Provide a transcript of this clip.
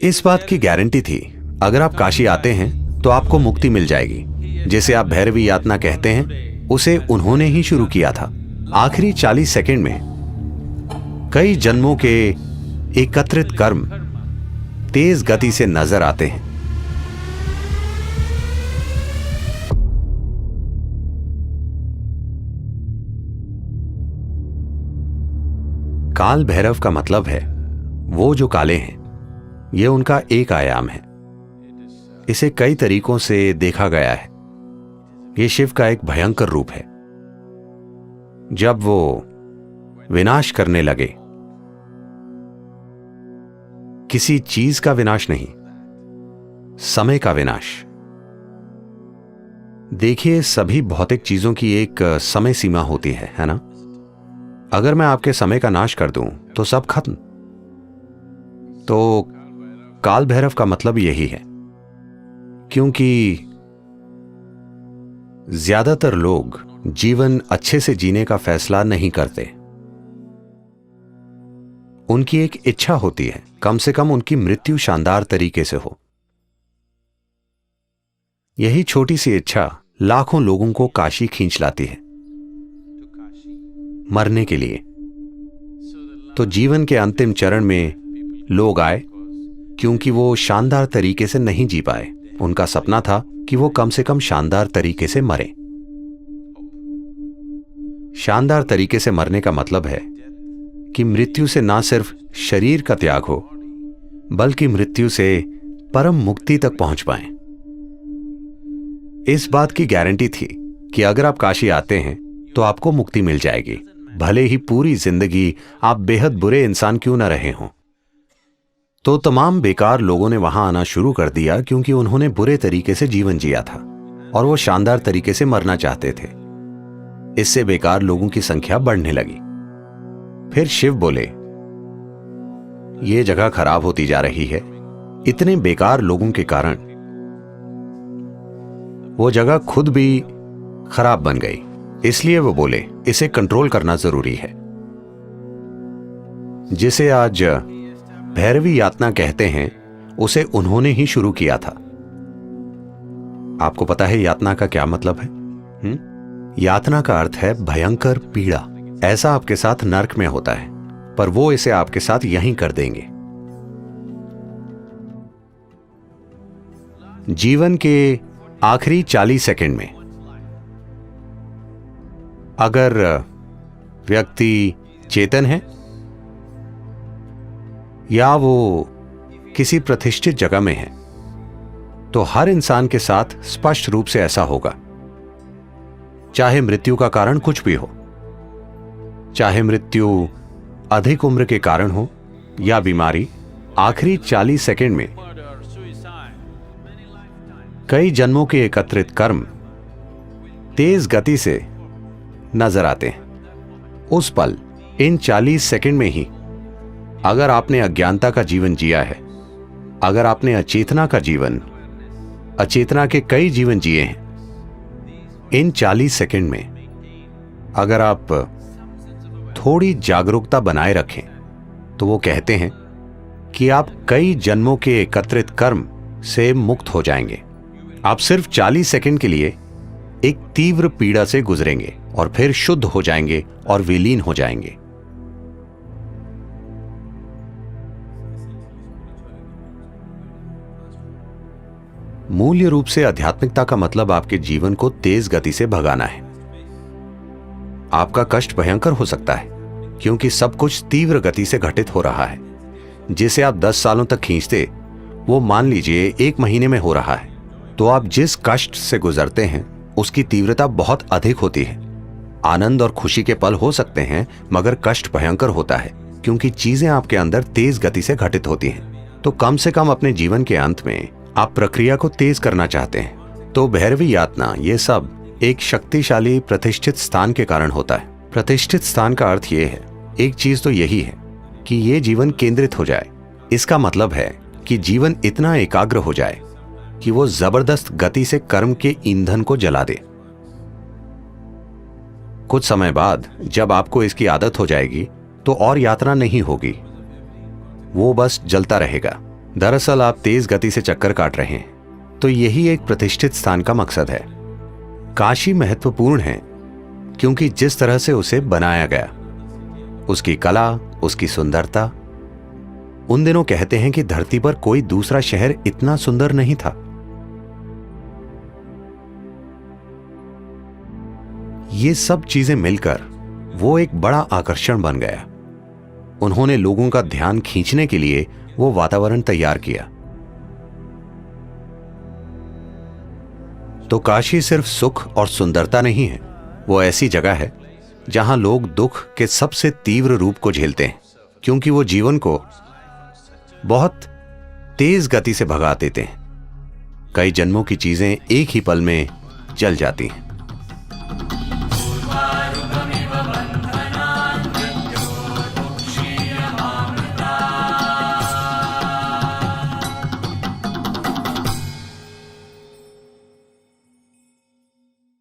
इस बात की गारंटी थी, अगर आप काशी आते हैं तो आपको मुक्ति मिल जाएगी। जिसे आप भैरवी यातना कहते हैं, उसे उन्होंने ही शुरू किया था। आखिरी 40 सेकंड में कई जन्मों के एकत्रित कर्म तेज गति से नजर आते हैं। काल भैरव का मतलब है वो जो काले हैं। यह उनका एक आयाम है। इसे कई तरीकों से देखा गया है। यह शिव का एक भयंकर रूप है। जब वो विनाश करने लगे, किसी चीज का विनाश नहीं, समय का विनाश। देखिए, सभी भौतिक चीजों की एक समय सीमा होती है ना? अगर मैं आपके समय का नाश कर दूं तो सब खत्म। तो काल भैरव का मतलब यही है, क्योंकि ज्यादातर लोग जीवन अच्छे से जीने का फैसला नहीं करते। उनकी एक इच्छा होती है, कम से कम उनकी मृत्यु शानदार तरीके से हो। यही छोटी सी इच्छा लाखों लोगों को काशी खींच लाती है, मरने के लिए। तो जीवन के अंतिम चरण में लोग आए क्योंकि वो शानदार तरीके से नहीं जी पाए। उनका सपना था कि वो कम से कम शानदार तरीके से मरे। शानदार तरीके से मरने का मतलब है कि मृत्यु से ना सिर्फ शरीर का त्याग हो, बल्कि मृत्यु से परम मुक्ति तक पहुंच पाएं। इस बात की गारंटी थी कि अगर आप काशी आते हैं तो आपको मुक्ति मिल जाएगी, भले ही पूरी जिंदगी आप बेहद बुरे इंसान क्यों न रहे हों। तो तमाम बेकार लोगों ने वहां आना शुरू कर दिया क्योंकि उन्होंने बुरे तरीके से जीवन जिया था और वो शानदार तरीके से मरना चाहते थे। इससे बेकार लोगों की संख्या बढ़ने लगी। फिर शिव बोले, ये जगह खराब होती जा रही है। इतने बेकार लोगों के कारण वो जगह खुद भी खराब बन गई। इसलिए वो बोले, इसे कंट्रोल करना जरूरी है। जिसे आज भैरवी यातना कहते हैं, उसे उन्होंने ही शुरू किया था। आपको पता है यातना का क्या मतलब है? यातना का अर्थ है भयंकर पीड़ा। ऐसा आपके साथ नर्क में होता है, पर वो इसे आपके साथ यहीं कर देंगे। जीवन के आखिरी 40 सेकंड में अगर व्यक्ति चेतन है या वो किसी प्रतिष्ठित जगह में है, तो हर इंसान के साथ स्पष्ट रूप से ऐसा होगा। चाहे मृत्यु का कारण कुछ भी हो, चाहे मृत्यु अधिक उम्र के कारण हो या बीमारी, आखिरी 40 सेकंड में कई जन्मों के एकत्रित कर्म तेज गति से नजर आते हैं। उस पल, इन 40 सेकंड में ही, अगर आपने अज्ञानता का जीवन जिया है, अगर आपने अचेतना का जीवन, अचेतना के कई जीवन जिए हैं, इन 40 सेकंड में अगर आप थोड़ी जागरूकता बनाए रखें, तो वो कहते हैं कि आप कई जन्मों के एकत्रित कर्म से मुक्त हो जाएंगे। आप सिर्फ 40 सेकंड के लिए एक तीव्र पीड़ा से गुजरेंगे और फिर शुद्ध हो जाएंगे और विलीन हो जाएंगे। मूल्य रूप से आध्यात्मिकता का मतलब आपके जीवन को तेज गति से भगाना है। आपका कष्ट भयंकर हो सकता है क्योंकि सब कुछ तीव्र गति से घटित हो रहा है। जिसे आप 10 सालों तक खींचते, वो मान लीजिए 1 महीने में हो रहा है। तो आप जिस कष्ट से गुजरते हैं उसकी तीव्रता बहुत अधिक होती है। आनंद और खुशी के पल हो सकते हैं, मगर कष्ट भयंकर होता है क्योंकि चीजें आपके अंदर तेज गति से घटित होती हैं। तो कम से कम अपने जीवन के अंत में आप प्रक्रिया को तेज करना चाहते हैं। तो भैरवी यातना, ये सब एक शक्तिशाली प्रतिष्ठित स्थान के कारण होता है। प्रतिष्ठित स्थान का अर्थ ये है, एक चीज तो यही है कि ये जीवन केंद्रित हो जाए। इसका मतलब है कि जीवन इतना एकाग्र हो जाए कि वो जबरदस्त गति से कर्म के ईंधन को जला दे। कुछ समय बाद जब आपको इसकी आदत हो जाएगी, तो और यात्रा नहीं होगी, वो बस जलता रहेगा। दरअसल आप तेज गति से चक्कर काट रहे हैं, तो यही एक प्रतिष्ठित स्थान का मकसद है। काशी महत्वपूर्ण है क्योंकि जिस तरह से उसे बनाया गया, उसकी कला, उसकी सुंदरता। उन दिनों कहते हैं कि धरती पर कोई दूसरा शहर इतना सुंदर नहीं था। ये सब चीजें मिलकर वो एक बड़ा आकर्षण बन गया। उन्होंने लोगों का ध्यान खींचने के लिए वो वातावरण तैयार किया। तो काशी सिर्फ सुख और सुंदरता नहीं है, वो ऐसी जगह है जहां लोग दुख के सबसे तीव्र रूप को झेलते हैं, क्योंकि वो जीवन को बहुत तेज गति से भगा देते हैं। कई जन्मों की चीजें एक ही पल में जल जाती हैं।